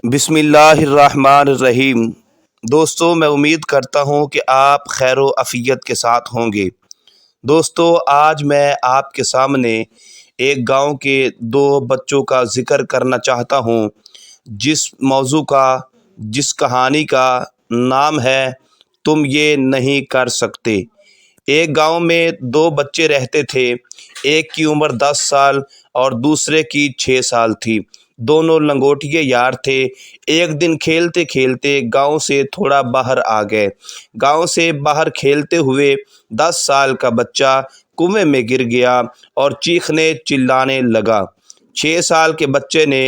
بسم اللہ الرحمن الرحیم۔ دوستو، میں امید کرتا ہوں کہ آپ خیر و عافیت کے ساتھ ہوں گے۔ دوستو، آج میں آپ کے سامنے ایک گاؤں کے دو بچوں کا ذکر کرنا چاہتا ہوں، جس کہانی کا نام ہے تم یہ نہیں کر سکتے۔ ایک گاؤں میں دو بچے رہتے تھے، ایک کی عمر 10 سال اور دوسرے کی 6 سال تھی۔ دونوں لنگوٹیے یار تھے۔ ایک دن کھیلتے کھیلتے گاؤں سے تھوڑا باہر آ گئے۔ گاؤں سے باہر کھیلتے ہوئے 10 سال کا بچہ کنویں میں گر گیا اور چیخنے چلانے لگا۔ 6 سال کے بچے نے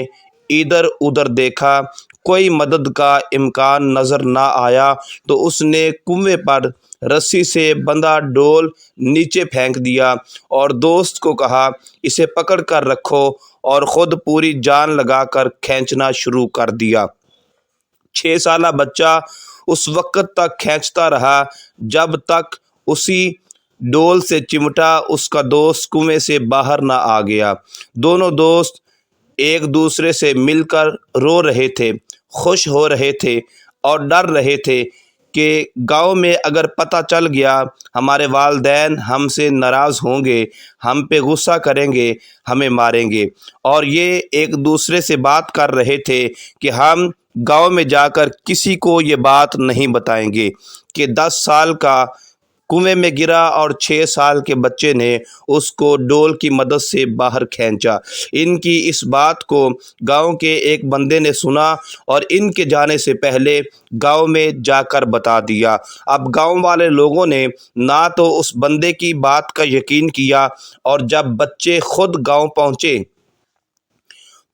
ادھر ادھر دیکھا، کوئی مدد کا امکان نظر نہ آیا تو اس نے کنویں پر رسی سے بندھا ڈول نیچے پھینک دیا اور دوست کو کہا، اسے پکڑ کر رکھو، اور خود پوری جان لگا کر کھینچنا شروع کر دیا۔ 6 سالہ بچہ اس وقت تک کھینچتا رہا جب تک اسی ڈول سے چمٹا اس کا دوست کنویں سے باہر نہ آ گیا۔ دونوں دوست ایک دوسرے سے مل کر رو رہے تھے، خوش ہو رہے تھے اور ڈر رہے تھے کہ گاؤں میں اگر پتہ چل گیا ہمارے والدین ہم سے ناراض ہوں گے، ہم پہ غصہ کریں گے، ہمیں ماریں گے۔ اور یہ ایک دوسرے سے بات کر رہے تھے کہ ہم گاؤں میں جا کر کسی کو یہ بات نہیں بتائیں گے کہ 10 سال کا کنویں میں گرا اور 6 سال کے بچے نے اس کو ڈول کی مدد سے باہر کھینچا۔ ان کی اس بات کو گاؤں کے ایک بندے نے سنا اور ان کے جانے سے پہلے گاؤں میں جا کر بتا دیا۔ اب گاؤں والے لوگوں نے نہ تو اس بندے کی بات کا یقین کیا، اور جب بچے خود گاؤں پہنچے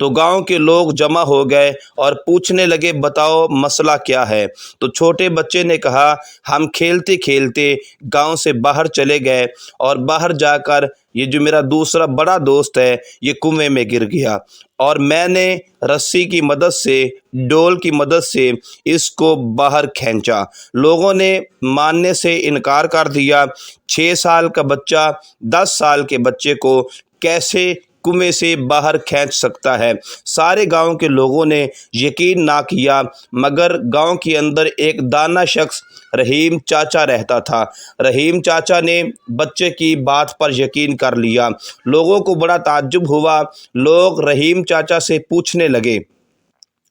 تو گاؤں کے لوگ جمع ہو گئے اور پوچھنے لگے، بتاؤ مسئلہ کیا ہے؟ تو چھوٹے بچے نے کہا، ہم کھیلتے کھیلتے گاؤں سے باہر چلے گئے اور باہر جا کر یہ جو میرا دوسرا بڑا دوست ہے یہ کنویں میں گر گیا، اور میں نے رسی کی مدد سے، ڈول کی مدد سے اس کو باہر کھینچا۔ لوگوں نے ماننے سے انکار کر دیا۔ 6 سال کا بچہ 10 سال کے بچے کو کیسے کنویں سے باہر کھینچ سکتا ہے؟ سارے گاؤں کے لوگوں نے یقین نہ کیا، مگر گاؤں کے اندر ایک دانا شخص رحیم چاچا رہتا تھا۔ رحیم چاچا نے بچے کی بات پر یقین کر لیا۔ لوگوں کو بڑا تعجب ہوا۔ لوگ رحیم چاچا سے پوچھنے لگے،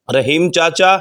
رحیم چاچا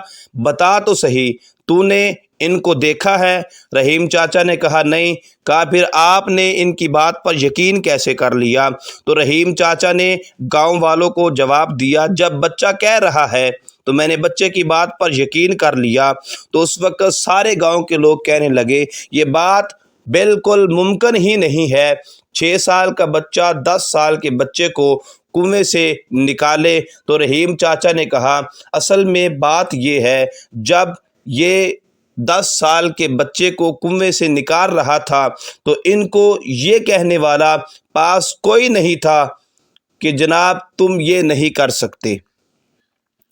بتا تو صحیح، تو نے ان کو دیکھا ہے؟ رحیم چاچا نے کہا، نہیں۔ کہا، پھر آپ نے ان کی بات پر یقین کیسے کر لیا؟ تو رحیم چاچا نے گاؤں والوں کو جواب دیا، جب بچہ کہہ رہا ہے تو میں نے بچے کی بات پر یقین کر لیا۔ تو اس وقت سارے گاؤں کے لوگ کہنے لگے، یہ بات بالکل ممکن ہی نہیں ہے، 6 سال کا بچہ 10 سال کے بچے کو کنویں سے نکالے۔ تو رحیم چاچا نے کہا، اصل میں بات یہ ہے، جب یہ 10 سال کے بچے کو کنویں سے نکال رہا تھا تو ان کو یہ کہنے والا پاس کوئی نہیں تھا کہ جناب تم یہ نہیں کر سکتے۔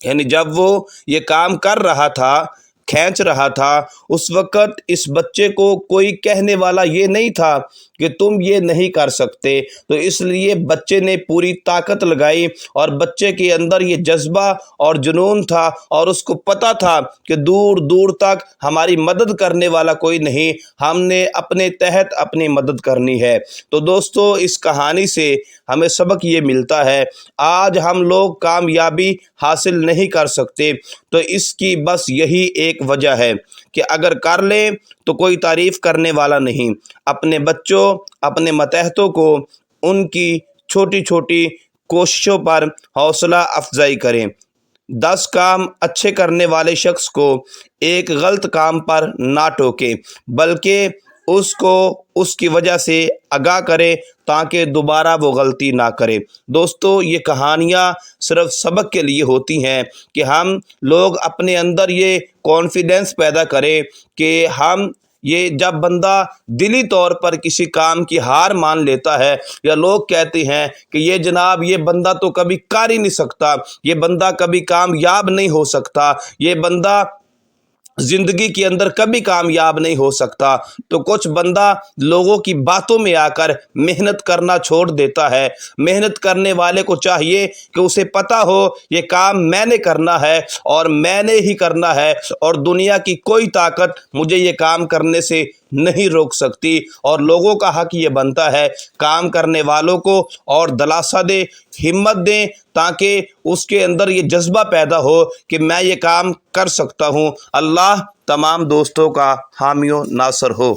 یعنی جب وہ یہ کام کر رہا تھا، کھینچ رہا تھا، اس وقت اس بچے کو کوئی کہنے والا یہ نہیں تھا کہ تم یہ نہیں کر سکتے۔ تو اس لیے بچے نے پوری طاقت لگائی، اور بچے کے اندر یہ جذبہ اور جنون تھا، اور اس کو پتہ تھا کہ دور دور تک ہماری مدد کرنے والا کوئی نہیں، ہم نے اپنے تحت اپنی مدد کرنی ہے۔ تو دوستو، اس کہانی سے ہمیں سبق یہ ملتا ہے، آج ہم لوگ کامیابی حاصل نہیں کر سکتے تو اس کی بس یہی ایک وجہ ہے کہ اگر کر لیں تو کوئی تعریف کرنے والا نہیں۔ اپنے بچوں، اپنے ماتحتوں کو ان کی چھوٹی چھوٹی کوششوں پر حوصلہ افزائی کریں۔ 10 کام اچھے کرنے والے شخص کو ایک غلط کام پر نہ ٹوکیں، بلکہ اس کو اس کی وجہ سے آگاہ کریں تاکہ دوبارہ وہ غلطی نہ کرے۔ دوستو، یہ کہانیاں صرف سبق کے لیے ہوتی ہیں کہ ہم لوگ اپنے اندر یہ کانفیڈنس پیدا کریں کہ ہم یہ جب بندہ دلی طور پر کسی کام کی ہار مان لیتا ہے، یا لوگ کہتے ہیں کہ یہ جناب یہ بندہ تو کبھی کر ہی نہیں سکتا، یہ بندہ کبھی کامیاب نہیں ہو سکتا، یہ بندہ زندگی کے اندر کبھی کامیاب نہیں ہو سکتا۔ تو کچھ بندہ لوگوں کی باتوں میں آ کر محنت کرنا چھوڑ دیتا ہے۔ محنت کرنے والے کو چاہیے کہ اسے پتہ ہو یہ کام میں نے کرنا ہے اور میں نے ہی کرنا ہے، اور دنیا کی کوئی طاقت مجھے یہ کام کرنے سے نہیں روک سکتی۔ اور لوگوں کا حق یہ بنتا ہے کام کرنے والوں کو اور دلاسا دیں، ہمت دیں، تاکہ اس کے اندر یہ جذبہ پیدا ہو کہ میں یہ کام کر سکتا ہوں۔ اللہ تمام دوستوں کا حامی و ناصر ہو۔